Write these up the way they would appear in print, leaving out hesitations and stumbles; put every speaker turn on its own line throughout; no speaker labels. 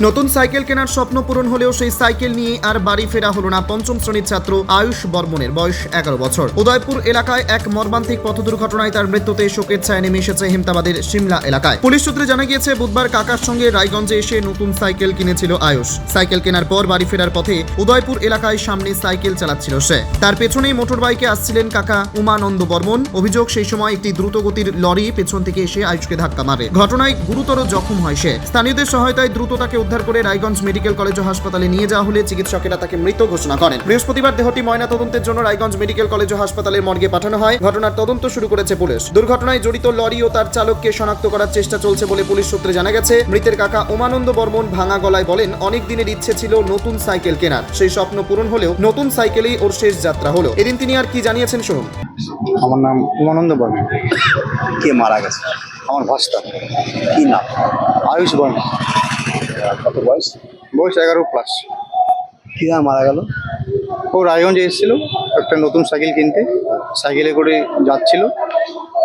নতুন সাইকেল কেনার স্বপ্ন পূরণ হলেও সেই সাইকেল নিয়ে আর বাড়ি ফেরা হলো না পঞ্চম শ্রেণীর ছাত্র আয়ুষ বর্মনের, বয়স 11 বছর। উদয়পুর এলাকায় এক মর্মান্তিক পথ দুর্ঘটনায় তার মৃত্যুতে শোকের ছায়া নেমে এসেছে হেমতাবাদের সিমলা এলাকায়। পুলিশ সূত্রে জানা গিয়েছে, বুধবার কাকার সঙ্গে রায়গঞ্জে এসে নতুন সাইকেল কিনেছিল আয়ুষ। সাইকেল কেনার পর বাড়ি ফেরার পথে উদয়পুর এলাকায় সামনে সাইকেল চালাচ্ছিল সে। তার পেছনেই মোটর বাইকে আসছিলেন কাকা উমানন্দ বর্মন। অভিযোগ, সেই সময় একটি দ্রুতগতির লরি পেছন থেকে এসে আয়ুষকে ধাক্কা মারে। ঘটনায় গুরুতর জখম হয় সে। স্থানীয়দের সহায়তায় দ্রুত তাকে উদ্ধার করে রায়গঞ্জ মেডিকেল কলেজ ও হাসপাতালে নিয়ে যাওয়া হলে চিকিৎসকেরা তাকে মৃত ঘোষণা করেন। বৃহস্পতিবার দেহটি ময়নাতদন্তের জন্য রায়গঞ্জ মেডিকেল কলেজ ও হাসপাতালের মর্গে পাঠানো হয়। ঘটনার তদন্ত শুরু করেছে পুলিশ। দুর্ঘটনায় জড়িত লরি ও তার চালককে শনাক্ত করার চেষ্টা চলছে বলে পুলিশ সূত্রে জানা গেছে। মৃতের কাকা উমানন্দ বর্মন ভাঙা গলায় বলেন, অনেক দিনের ইচ্ছে ছিল নতুন সাইকেল কেনার। সেই স্বপ্ন পূরণ হলেও নতুন সাইকেলেই ওর শেষ যাত্রা হলো। এদিন তিনি আর কি জানিয়েছেন শুনুন।
আমার নাম উমানন্দ বর্মন।
কে মারা গেছে?
আমার ভাস্তা।
কি নাম?
আয়ুষ বর্মন।
কত বয়স?
বয়স 11+।
কি নাম মারা গেল?
ও রায়গঞ্জে এসেছিল একটা নতুন সাইকেল কিনতে। সাইকেলে করে যাচ্ছিল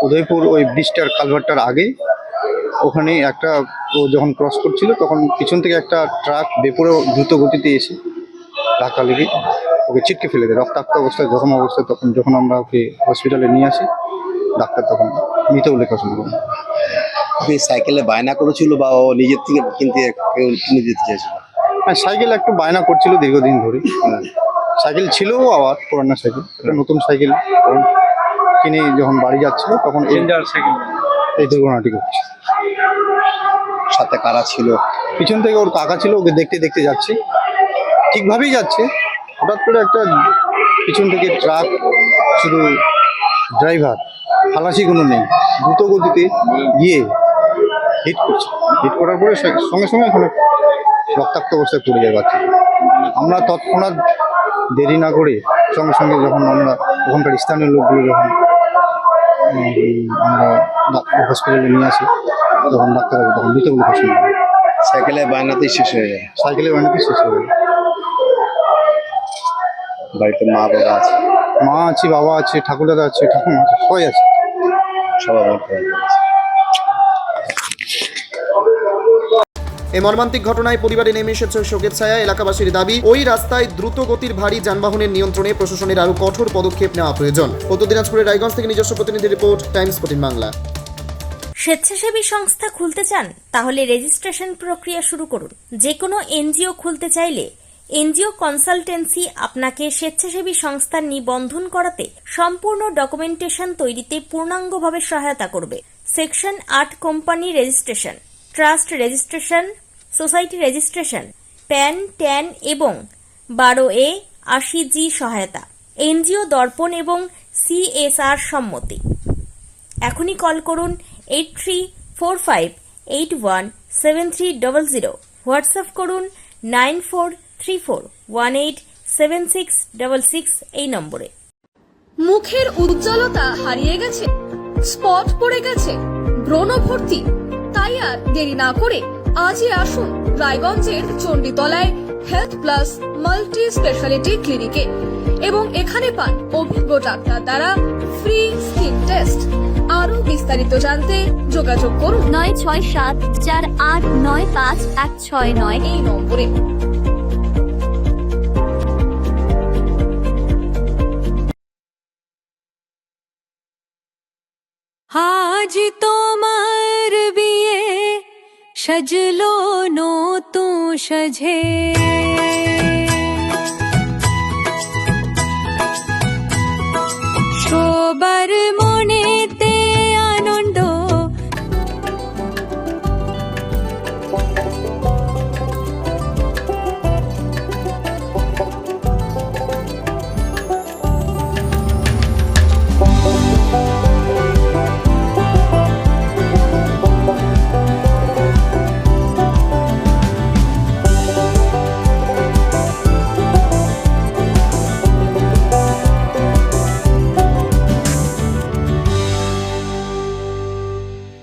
উদয়পুর ওই ব্রিজটার কালভারটার আগে। ওখানে একটা ও যখন ক্রস করছিল তখন পিছন থেকে একটা ট্রাক বেপরোয়া দ্রুত গতিতে এসে ধাক্কা লেগে ওকে ছিটকে ফেলে দেয়। রক্তাক্ত অবস্থায়, জখম অবস্থায়। তখন যখন আমরা ওকে হসপিটালে নিয়ে আসি, ডাক্তার তখন মৃত উল্লেখ শুরু করেন।
ওই সাইকেলে বায়না করেছিল বা ও নিজের থেকে কিনে দিতে চেয়েছিল?
হ্যাঁ, সাইকেল একটু বায়না করছিল দীর্ঘদিন ধরে। সাইকেল ছিল আবার পুরানো সাইকেল, একটা নতুন সাইকেল কিনে যখন বাড়ি যাচ্ছিল তখন এই দুর্ঘটনাটি ঘটছে।
সাথে কারা ছিল?
পিছন থেকে ওর কাকা ছিল, ওকে দেখতে দেখতে যাচ্ছে, ঠিকভাবেই যাচ্ছে। হঠাৎ করে একটা পিছন থেকে ট্রাক, শুধু ড্রাইভার, খালাসি কোনো নেই, দ্রুত গতিতে গিয়ে হিট করছে। হিট করার পরে সঙ্গে সঙ্গে ওখানে রক্তাক্ত অবস্থায় পড়ে যায় বাচ্চা। আমরা তৎক্ষণাৎ দেরি না করে সঙ্গে সঙ্গে যখন আমরা ওখানকার স্থানীয় লোকগুলো যখন আমরা হসপিটালে নিয়ে আসি, তখন ডাক্তারবাবু তখন মৃত বলে ঘোষণা করে।
সাইকেলের বায়নাতেই শেষ হয়ে যায়?
সাইকেলের বায়নাতে শেষ হয়ে যায়।
বাড়িতে মা বাবা আছে?
মা আছে, বাবা আছে, ঠাকুরদাদা আছে, ঠাকুমা আছে, সবাই আছে।
সবাই বলতে
এই মর্মান্তিক ঘটনায় পরিবারে নেমে এসেছে শোকের ছায়া। এলাকাবাসীর দাবি, ওই রাস্তায় দ্রুত গতির ভারী যানবাহনের নিয়ন্ত্রণে প্রশাসনের আরও কঠোর পদক্ষেপ নেওয়া প্রয়োজন। উত্তর দিনাজপুরের রায়গঞ্জ থেকে নিজস্ব প্রতিনিধি রিপোর্ট, টাইমস 14 বাংলা।
স্বেচ্ছাসেবী সংস্থা খুলতে চান? তাহলে রেজিস্ট্রেশন প্রক্রিয়া শুরু করুন। যে কোনো এনজিও খুলতে চাইলে এনজিও কনসালটেন্সি আপনাকে স্বেচ্ছাসেবী সংস্থার নিবন্ধন করাতে সম্পূর্ণ ডকুমেন্টেশন তৈরিতে পূর্ণাঙ্গভাবে সহায়তা করবে। Section 8 company registration, trust registration, society registration, pan, tan এবং 12A 80G সহায়তা, এনজিও দর্পণ এবং CSR সম্মতি। এখনই কল করুন 8345817300, হোয়াটসঅ্যাপ করুন 9434187666 এই নম্বরে।
মুখের উজ্জ্বলতা হারিয়ে গেছে, স্পট পড়ে গেছে, ব্রণ ভর্তি, তাই আর দেরি না করে আজই আসুন রায়গঞ্জের চণ্ডীতলায় হেলথ প্লাস মাল্টি স্পেশালিটি ক্লিনিকে এবং এখানে পান অভিজ্ঞ ডাক্তার দ্বারা ফ্রি স্কিন টেস্ট। আরো বিস্তারিত জানতে যোগাযোগ করুন 9674895169 এই নম্বরে।
আজ তোমার বিয়ে, সাজলো নতুন সাজে।